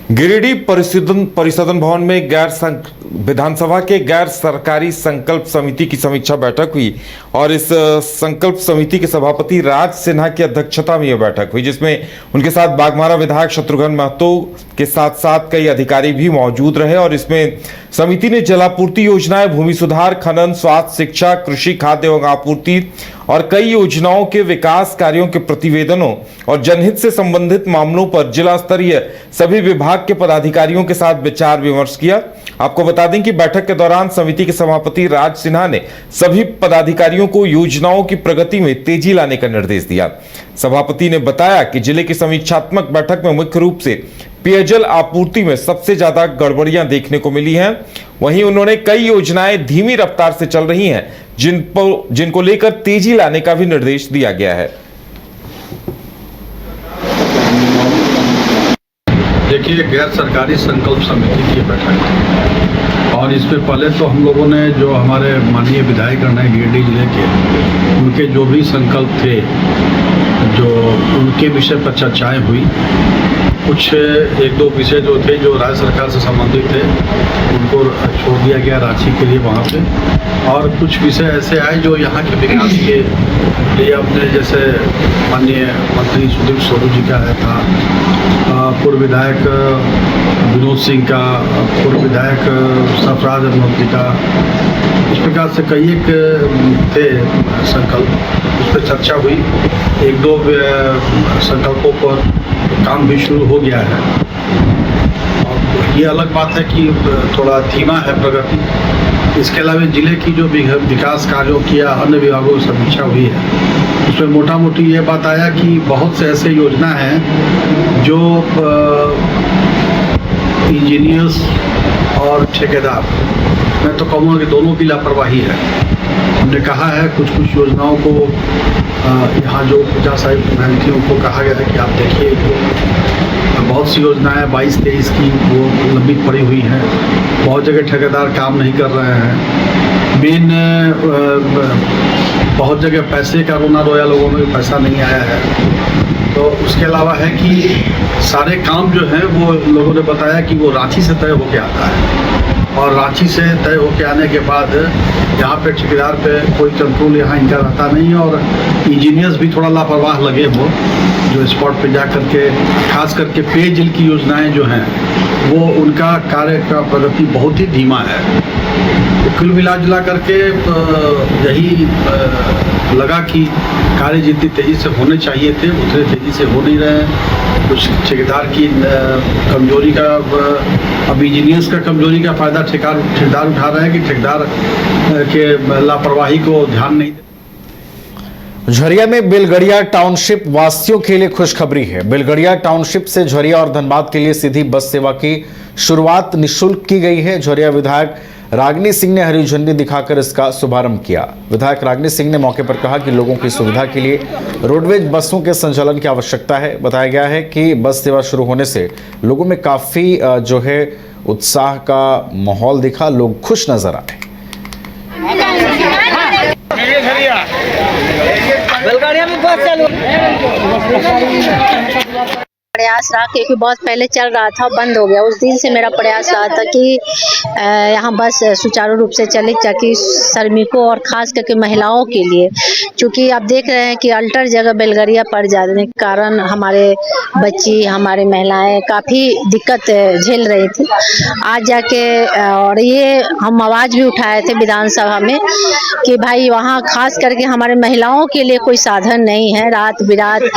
गिरिडीह परिसदन भवन में विधानसभा के गैर सरकारी संकल्प समिति की समीक्षा बैठक हुई और इस संकल्प समिति के सभापति राज सिन्हा की अध्यक्षता में यह बैठक हुई, जिसमें उनके साथ बाघमारा विधायक शत्रुघ्न महतो के साथ साथ कई अधिकारी भी मौजूद रहे। और इसमें समिति ने जलापूर्ति योजनाएं, भूमि सुधार, खनन, स्वास्थ्य, शिक्षा, कृषि, खाद्य एवं आपूर्ति और कई योजनाओं के विकास कार्यों के प्रतिवेदनों और जनहित से संबंधित मामलों पर जिला स्तरीय सभी विभाग के पदाधिकारियों के साथ विचार विमर्श किया। आपको बता दें कि बैठक के दौरान समिति के सभापति राज सिन्हा ने सभी पदाधिकारियों को योजनाओं की प्रगति में तेजी लाने का निर्देश दिया। सभापति ने बताया कि जिले की समीक्षात्मक बैठक में मुख्य रूप से पेयजल आपूर्ति में सबसे ज्यादा गड़बड़ियां देखने को मिली हैं। वहीं उन्होंने कई योजनाएं धीमी रफ्तार से चल रही हैं, जिनको लेकर तेजी लाने का भी निर्देश दिया गया है। देखिए, गैर सरकारी संकल्प समिति की बैठक है और इसमें पहले तो हम लोगों ने जो हमारे माननीय विधायक हैं गिरिडीह जिले के, उनके जो भी संकल्प थे, जो उनके विषय पर चर्चाएं हुई। कुछ एक दो विषय जो थे जो राज्य सरकार से संबंधित थे उनको छोड़ दिया गया रांची के लिए वहाँ पे, और कुछ विषय ऐसे आए जो यहाँ के विकास के लिए अपने, जैसे माननीय मंत्री सुदीप सोनू जी का है था, पूर्व विधायक विनोद सिंह का, पूर्व विधायक सरफराज अहमद जी का, इस प्रकार से कई एक थे संकल्प, उस पर चर्चा हुई। एक दो संकल्पों पर काम भी शुरू हो गया है और ये अलग बात है कि थोड़ा धीमा है प्रगति। इसके अलावा जिले की जो विकास कार्यों की या अन्य विभागों की समीक्षा हुई है, उसमें मोटा मोटी ये बात आया कि बहुत से ऐसे योजना हैं जो इंजीनियर्स और ठेकेदार, मैं तो कहूँगा कि दोनों की लापरवाही है। हमने कहा है कुछ योजनाओं को यहाँ जो पूजा साहिब प्रधान थी उनको कहा गया है कि आप देखिए, बहुत सी योजनाएं 22-23 की वो लंबित पड़ी हुई हैं। बहुत जगह ठेकेदार काम नहीं कर रहे हैं। मेन बहुत जगह पैसे का रोना रोया, लोगों में पैसा नहीं आया है। तो उसके अलावा है कि सारे काम जो हैं वो लोगों ने बताया कि वो रांची से तय होके आता है और रांची से तय होके आने के बाद यहाँ पे ठेकेदार पे कोई कंट्रोल यहाँ इनका रहता नहीं है और इंजीनियर्स भी थोड़ा लापरवाह लगे हो, जो स्पॉट पे जा करके खास करके पेयजल की योजनाएं जो हैं वो उनका कार्य का प्रगति बहुत ही धीमा है। तो कुल मिला जुला करके यही लगा कि कार्य जितनी तेज़ी से होने चाहिए थे उतने तेज़ी से हो नहीं रहे। कुछ ठेकेदार की कमजोरी का, अब इंजीनियर्स का कमजोरी का फ़ायदा ठेकेदार उठा रहे हैं कि ठेकेदार के लापरवाही को ध्यान नहीं दे। झरिया में बेलगड़िया टाउनशिप वासियों के लिए खुशखबरी है। बेलगड़िया टाउनशिप से झरिया और धनबाद के लिए सीधी बस सेवा की शुरुआत निःशुल्क की गई है। झरिया विधायक रागिनी सिंह ने हरी झंडी दिखाकर इसका शुभारंभ किया। विधायक रागिनी सिंह ने मौके पर कहा कि लोगों की सुविधा के लिए रोडवेज बसों के संचालन की आवश्यकता है। बताया गया है कि बस सेवा शुरू होने से लोगों में काफी जो है उत्साह का माहौल दिखा, लोग खुश नजर आए। प्रयास रहा, क्योंकि बहुत पहले चल रहा था, बंद हो गया। उस दिन से मेरा प्रयास रहा था कि यहाँ बस सुचारू रूप से चले, ताकि श्रमिकों और खास करके महिलाओं के लिए, क्योंकि आप देख रहे हैं कि अल्टर जगह बेलगड़िया पड़ जाने के कारण हमारे बच्ची, हमारे महिलाएं काफ़ी दिक्कत झेल रही थी। आज जाके और ये हम आवाज़ भी उठाए थे विधानसभा में कि भाई वहाँ खास करके हमारे महिलाओं के लिए कोई साधन नहीं है। रात बिरात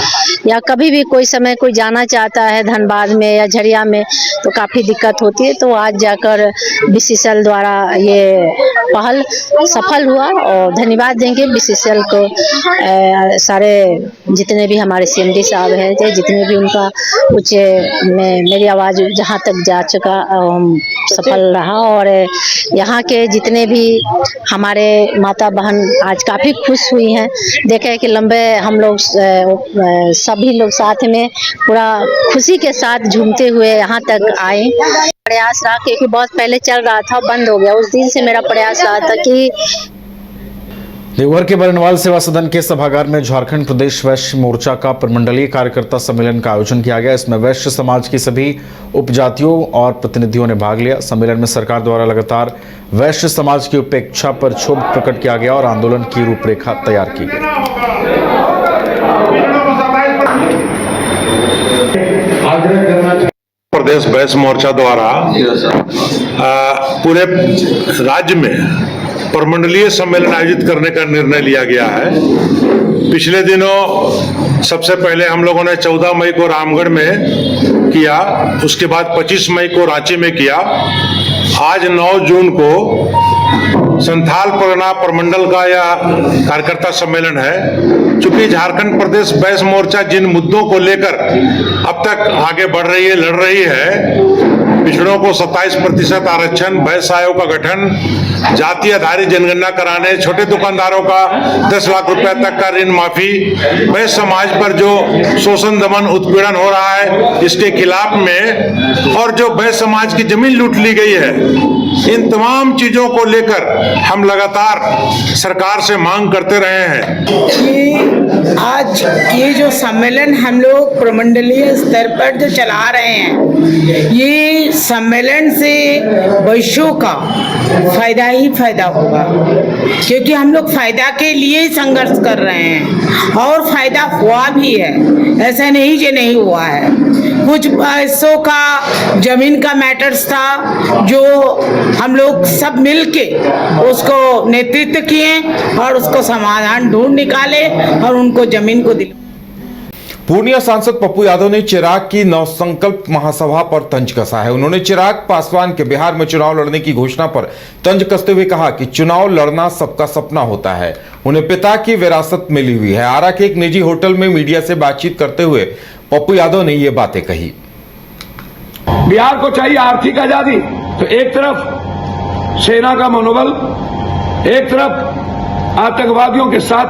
या कभी भी कोई समय कोई जाना चाहता है धनबाद में या झरिया में तो काफ़ी दिक्कत होती है। तो आज जाकर बीसीसीएल द्वारा ये पहल सफल हुआ और धन्यवाद देंगे बीसीसीएल को। सारे जितने भी हमारे सीएमडी साहब हैं, जितने भी उनका कुछ में मेरी आवाज़ जहाँ तक जा चुका सफल रहा और यहाँ के जितने भी हमारे माता बहन आज काफ़ी खुश हुई हैं। देखे कि लंबे हम लोग सभी लोग साथ में पूरा खुशी के साथ झूमते हुए यहाँ तक आए। प्रयास रहा, क्योंकि बहुत पहले चल रहा था, बंद हो गया। उस दिन से मेरा प्रयास रहा था कि देवघर के बरनवाल सेवा सदन के सभागार में झारखंड प्रदेश वैश्य मोर्चा का प्रमंडलीय कार्यकर्ता सम्मेलन का आयोजन किया गया। इसमें वैश्य समाज की सभी उपजातियों और प्रतिनिधियों ने भाग लिया। सम्मेलन में सरकार द्वारा लगातार वैश्य समाज की उपेक्षा पर क्षोभ प्रकट किया गया और आंदोलन की रूपरेखा तैयार की गई। प्रदेश वैश्य मोर्चा द्वारा पूरे राज्य में प्रमंडलीय सम्मेलन आयोजित करने का निर्णय लिया गया है। पिछले दिनों सबसे पहले हम लोगों ने 14 मई को रामगढ़ में किया, उसके बाद 25 मई को रांची में किया। आज 9 जून को संथाल परगना प्रमंडल का यह कार्यकर्ता सम्मेलन है। चूंकि झारखंड प्रदेश वैश्य मोर्चा जिन मुद्दों को लेकर अब तक आगे बढ़ रही है, लड़ रही है, पिछड़ों को 27% आरक्षण, वैश्य आयोग का गठन, जाति आधारित जनगणना कराने, छोटे दुकानदारों का 10 लाख रुपए तक का ऋण माफी, वैश्य समाज पर जो शोषण दमन उत्पीड़न हो रहा है इसके खिलाफ में, और जो वैश्य समाज की जमीन लूट ली गई है, इन तमाम चीजों को लेकर हम लगातार सरकार से मांग करते रहे हैं। कि आज ये जो सम्मेलन हम लोग प्रमंडलीय स्तर पर जो चला रहे हैं, ये सम्मेलन से वैश्यों का फायदा ही फायदा होगा, क्योंकि हम लोग फायदा के लिए ही संघर्ष कर रहे हैं और फायदा हुआ भी है। ऐसा नहीं कि नहीं हुआ है। कुछ वैश्यों का जमीन का मैटर्स था जो हम लोग सब मिलके उसको नेतृत्व किए और उसको समाधान ढूंढ निकाले और उनको जमीन को दिला। पूर्णिया सांसद पप्पू यादव ने चिराग की नवसंकल्प महासभा पर तंज कसा है। उन्होंने चिराग पासवान के बिहार में चुनाव लड़ने की घोषणा पर तंज कसते हुए कहा कि चुनाव लड़ना सबका सपना होता है, उन्हें पिता की विरासत मिली हुई है। आरा के एक निजी होटल में मीडिया से बातचीत करते हुए पप्पू यादव ने ये बातें कही। बिहार को चाहिए आर्थिक आजादी, तो एक तरफ सेना का मनोबल, एक तरफ आतंकवादियों के साथ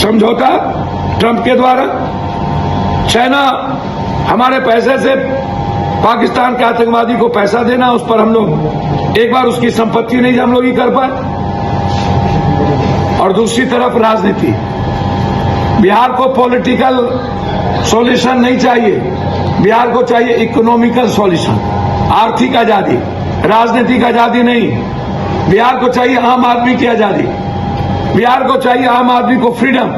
समझौता ट्रंप के द्वारा, सेना हमारे पैसे से पाकिस्तान के आतंकवादी को पैसा देना, उस पर हम लोग एक बार उसकी संपत्ति नहीं हम लोग ही कर पाए, और दूसरी तरफ राजनीति। बिहार को पॉलिटिकल सॉल्यूशन नहीं चाहिए, बिहार को चाहिए इकोनॉमिकल सॉल्यूशन, आर्थिक आजादी, राजनीतिक आजादी नहीं। बिहार को चाहिए आम आदमी की आजादी, बिहार को चाहिए आम आदमी को फ्रीडम,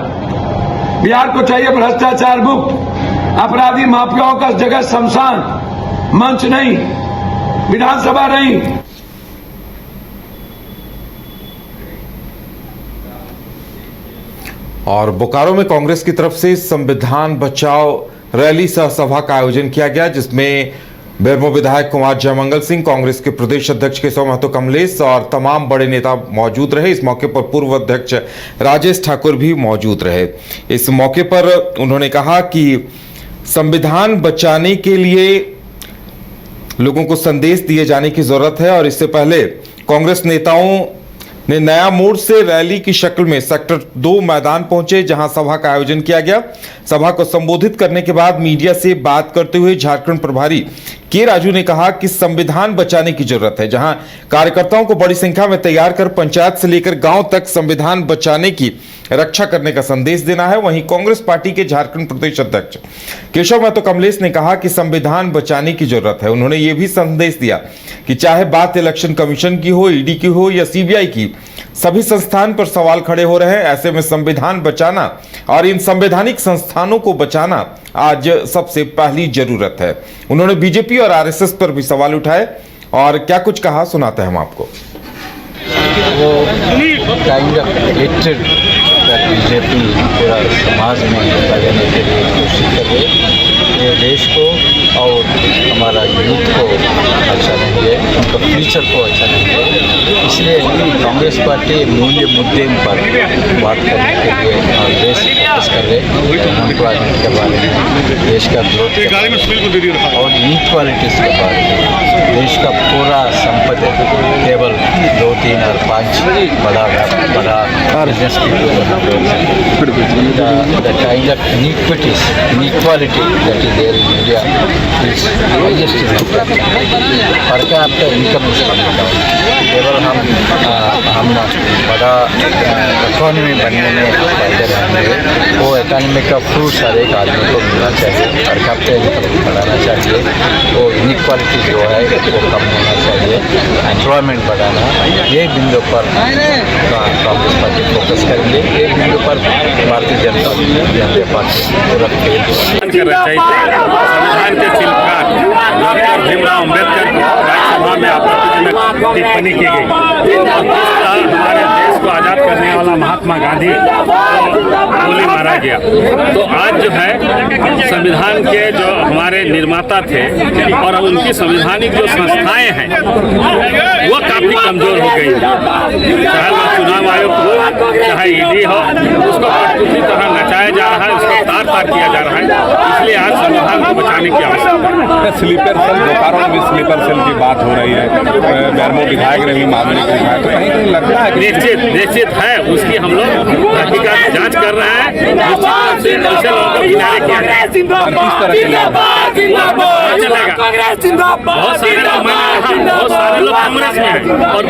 बिहार को चाहिए भ्रष्टाचार मुक्त, अपराधी माफियाओं का जगह शमशान, मंच नहीं, विधानसभा नहीं। और बोकारो में कांग्रेस की तरफ से संविधान बचाओ रैली सह सभा का आयोजन किया गया, जिसमें बेरमो विधायक कुमार जयमंगल सिंह, कांग्रेस के प्रदेश अध्यक्ष केशव महतो कमलेश और तमाम बड़े नेता मौजूद रहे। इस मौके पर पूर्व अध्यक्ष राजेश ठाकुर भी मौजूद रहे। इस मौके पर उन्होंने कहा कि संविधान बचाने के लिए लोगों को संदेश दिए जाने की जरूरत है, और इससे पहले कांग्रेस नेताओं ने नया मोड़ से रैली की शक्ल में सेक्टर 2 मैदान पहुंचे, जहां सभा का आयोजन किया गया। सभा को संबोधित करने के बाद मीडिया से बात करते हुए झारखंड प्रभारी के राजू ने कहा कि संविधान बचाने की जरूरत है, जहां कार्यकर्ताओं को बड़ी संख्या में तैयार कर पंचायत से लेकर गांव तक संविधान बचाने की रक्षा करने का संदेश देना है। वहीं कांग्रेस पार्टी के झारखंड प्रदेश अध्यक्ष केशव महतो कमलेश ने कहा कि संविधान बचाने की जरूरत है। उन्होंने ये भी संदेश दिया कि चाहे बात इलेक्शन कमीशन की हो, ईडी की हो या सीबीआई की, सभी संस्थान पर सवाल खड़े हो रहे हैं। ऐसे में संविधान बचाना और इन संवैधानिक संस्थानों को बचाना आज सबसे पहली जरूरत है। उन्होंने बीजेपी और आरएसएस पर भी सवाल उठाए, और क्या कुछ कहा सुनाते हैं हम आपको। वो काइंड ऑफ हेट्रेड बीजेपी पूरा समाज में फैलाने के लिए कोशिश कर रहे ये देश को और हमारा यूथ को अच्छा नहीं है, उनका फ्यूचर को अच्छा नहीं है। इसलिए कांग्रेस पार्टी मूल्य मुद्दे पर बात करने के लिए और देश फोकस कर रहे एम्प्लॉयमेंट के बारे में, देश का ग्रोथ और इनक्वालिटीज़ के बारे में। देश का पूरा संपत्ति केवल 2, 3 और 5 बड़ा business the kind of inequality that is here in India is highest in the country. Per capita income is coming down. केवल हम बड़ा इकोनॉमी बनने में फायदे रहेंगे, वो इकोनॉमी का फ्रूट हर एक आदमी को मिलना चाहिए, पर कैपिटा इनकम बढ़ाना चाहिए, वो इनइक्वालिटी जो है वो कम होना चाहिए, एम्प्लॉयमेंट बढ़ाना, ये बिंदु पर कांग्रेस पार्टी फोकस करेंगे, ये बिंदु पर भारतीय जनता पार्टी पूरा संविधान के शिल्पकार डॉक्टर भीमराव अम्बेडकर की राज्यसभा में आपत्तिजनक टिप्पणी की गई। हमारे देश को आज़ाद करने वाला महात्मा गांधी को गोली मारा गया। तो आज जो है संविधान के जो हमारे निर्माता थे और उनकी संवैधानिक जो संस्थाएं हैं वो काफ़ी कमज़ोर हो गई। चाहे वो चुनाव आयोग हो, चाहे ईडी हो, उसको पूरी तरह नचाया जा रहा है, उसको तार तार किया जा रहा है। इसलिए आज संविधान को बचाने की आवश्यकता है। स्लीपर सेल, बोकारो में स्लीपर सेल की बात हो रही है, बेरमो विधायक ने भी मामले को उठाया, तो कहीं कहीं लगता है निश्चित है, उसकी हम लोग हकीकत जांच कर रहे हैं। निश्चित रूप से ऐसे लोगों को किनारे किया जाए। किस तरह चलेगा बहुत सारे लोग कांग्रेस में हैं और